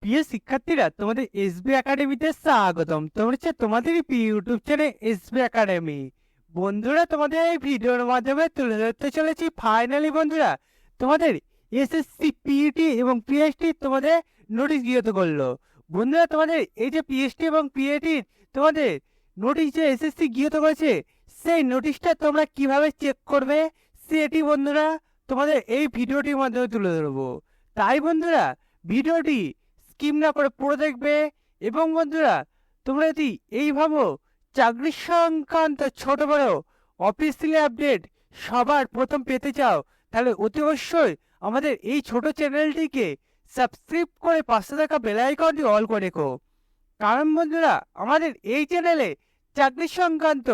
প্রিয় শিক্ষার্থীরা, তোমাদের এসবি একাডেমিতে স্বাগতম। তোমরা হচ্ছে তোমাদেরই প্রিয় ইউটিউব চ্যানেল এসবি একাডেমি। বন্ধুরা, তোমাদের এই ভিডিওর মাধ্যমে তুলে ধরতে চলেছি ফাইনালি বন্ধুরা তোমাদের এসএসসি পিইটি এবং পিএইচডি তোমাদের নোটিশ গৃহীত করলো। বন্ধুরা, তোমাদের এই যে পিএইচডি এবং পিএইচডি তোমাদের নোটিশ যে এসএসসি গৃহীত করেছে, সেই নোটিশটা তোমরা কিভাবে চেক করবে সেটি বন্ধুরা তোমাদের এই ভিডিওটির মাধ্যমে তুলে ধরবো। তাই বন্ধুরা, ভিডিওটি স্কিপ না করে পুরো দেখবে। এবং বন্ধুরা, তোমরা যদি এই ভাবো চাকরি সংক্রান্ত ছোট বড় অফিসিয়ালি আপডেট সবার প্রথম পেতে চাও, তাহলে অতি অবশ্যই আমাদের এই ছোট চ্যানেলটিকে সাবস্ক্রাইব করে পাশে থাকা বেল আইকনটি অল করে রেখো। কারণ বন্ধুরা, আমাদের এই চ্যানেলে চাকরি সংক্রান্ত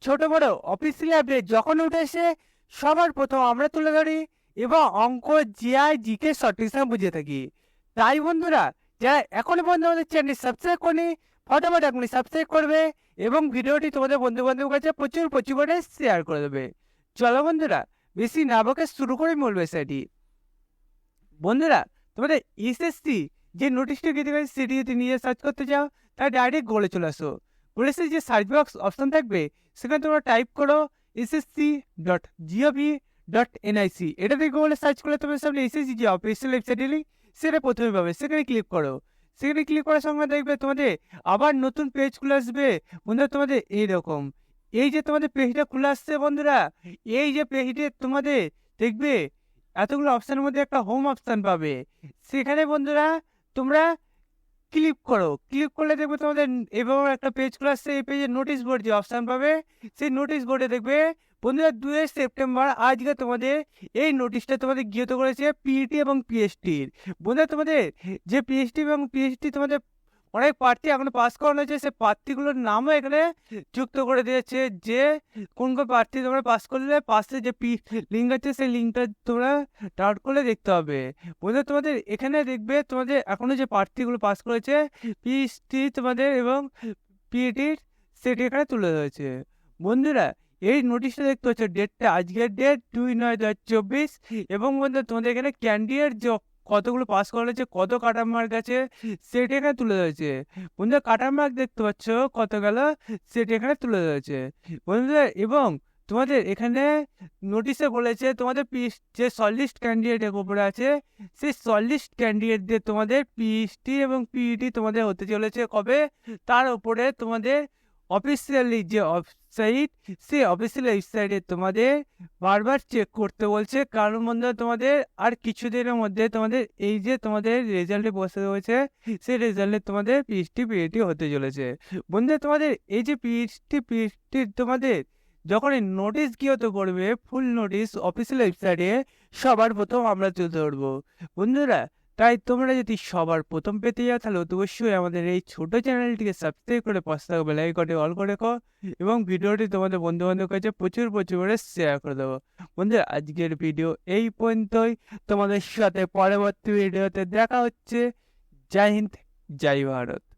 ছোট বড় অফিসিয়ালি আপডেট যখন উঠে এসে সবার প্রথম আমরা তুলে ধরি এবং অঙ্ক, জিআই, জিকে সঠিক বুঝে থাকি। তাই বন্ধুরা, যারা এখনো পর্যন্ত আমাদের চ্যানেল সাবস্ক্রাইব করেনি, ফটাফট এখনই সাবস্ক্রাইব করবে এবং ভিডিওটি তোমাদের বন্ধু বান্ধবের কাছে প্রচুর পরিমাণে শেয়ার করে দেবে। চলো বন্ধুরা, বেশি না বকে শুরু করে মূল বিষয়টি। বন্ধুরা, তোমাদের এসএসসি যে নোটিশটা গেতে গেছে সেটি যদি নিজে সার্চ করতে চাও, তাহলে ডাইরেক্ট গুগলে চলে আসো। গুগলে যে সার্চ বক্স অপশন থাকবে, সেখানে তোমরা টাইপ করো ssc.gov.nic। এটা দিয়ে গুগলে সার্চ করলে তোমার সামনে এসএসসি যে অফিসিয়াল ওয়েবসাইট সেটা প্রথমে পাবে। সেখানে ক্লিক করো। সেখানে ক্লিক করার সঙ্গে দেখবে তোমাদের আবার নতুন পেজ খুলে আসবে। বন্ধুরা, তোমাদের এইরকম এই যে তোমাদের পেজটা খুলে আসছে বন্ধুরা, এই যে পেজে তোমাদের দেখবে এতগুলো অপশনের মধ্যে একটা হোম অপশন পাবে। সেখানে বন্ধুরা তোমরা ক্লিক করো। ক্লিক করলে দেখবে তোমাদের এভাবে একটা পেজ খুলে আসছে। এই পেজে নোটিশ বোর্ড যে অপশন পাবে, সেই নোটিশ বোর্ডে দেখবে বন্ধুরা 2 সেপ্টেম্বর আজকে তোমাদের এই নোটিশটা তোমাদের গৃহীত করেছে পিইটি এবং পিএইচডির। বন্ধুরা, তোমাদের যে পিএইচডি এবং পিএইচডি তোমাদের অনেক প্রার্থী এখনো পাস করানো হয়েছে, সেই প্রার্থীগুলোর নামও এখানে যুক্ত করে দিয়েছে। যে কোন কোন প্রার্থী তোমরা পাস করলে পাশে যে লিঙ্ক আছে সেই লিঙ্কটা তোমরা ডাউনলোড করলে দেখতে হবে। বন্ধুরা, তোমাদের এখানে দেখবে তোমাদের এখনো যে প্রার্থীগুলো পাস করেছে পিএইচডি তোমাদের এবং পিইটির, সেটি এখানে তুলে ধরেছে। বন্ধুরা, এই নোটিশটা দেখতে হচ্ছে ডেটটা আজকের ডেট 2/9/2024। এবং বন্ধুরা, তোমাদের এখানে ক্যান্ডিডেট যে কতগুলো পাস করা হয়েছে, কত কাটা মার্ক আছে, সেটা এখানে তুলে ধরেছে। বন্ধুরা, কাটা মার্ক দেখতে পাচ্ছ কত গেল, সেটা এখানে তুলে ধরেছে বন্ধুরা। এবং তোমাদের এখানে নোটিশে বলেছে তোমাদের যে শর্টলিস্ট ক্যান্ডিডেটের উপরে আছে, সেই শর্টলিস্ট ক্যান্ডিডেটদের তোমাদের পিএইচডি এবং পিইটি তোমাদের হতে চলেছে কবে, তার উপরে তোমাদের অফিসিয়ালি যে ওয়েবসাইট, সেই অফিসিয়াল ওয়েবসাইটে তোমাদের বারবার চেক করতে বলছে। কারণ বন্ধুরা, তোমাদের আর কিছুদিনের মধ্যে তোমাদের এই যে তোমাদের রেজাল্টে বসে রয়েছে, সেই রেজাল্টে তোমাদের পিএইচডি পিইটি হতে চলেছে। বন্ধুরা, তোমাদের এই যে পিএইচডি পিইচডি তোমাদের যখন এই নোটিশ গৃহীত করবে, ফুল নোটিশ অফিসিয়াল ওয়েবসাইটে সবার প্রথম আমরা তুলে ধরবো বন্ধুরা। তাই তোমরা যদি সবার প্রথম পেতে যাও, তাহলে অবশ্যই আমাদের এই ছোট চ্যানেলটিকে সাবস্ক্রাইব করে পাশে থাকা বেল আইকনটি অল করে রেখো এবং ভিডিওটি তোমাদের বন্ধু বান্ধবের কাছে প্রচুর করে শেয়ার করে দেবো। বন্ধুরা, আজকের ভিডিও এই পর্যন্তই। তোমাদের সাথে পরবর্তী ভিডিওতে দেখা হচ্ছে। জয় হিন্দ, জয় ভারত।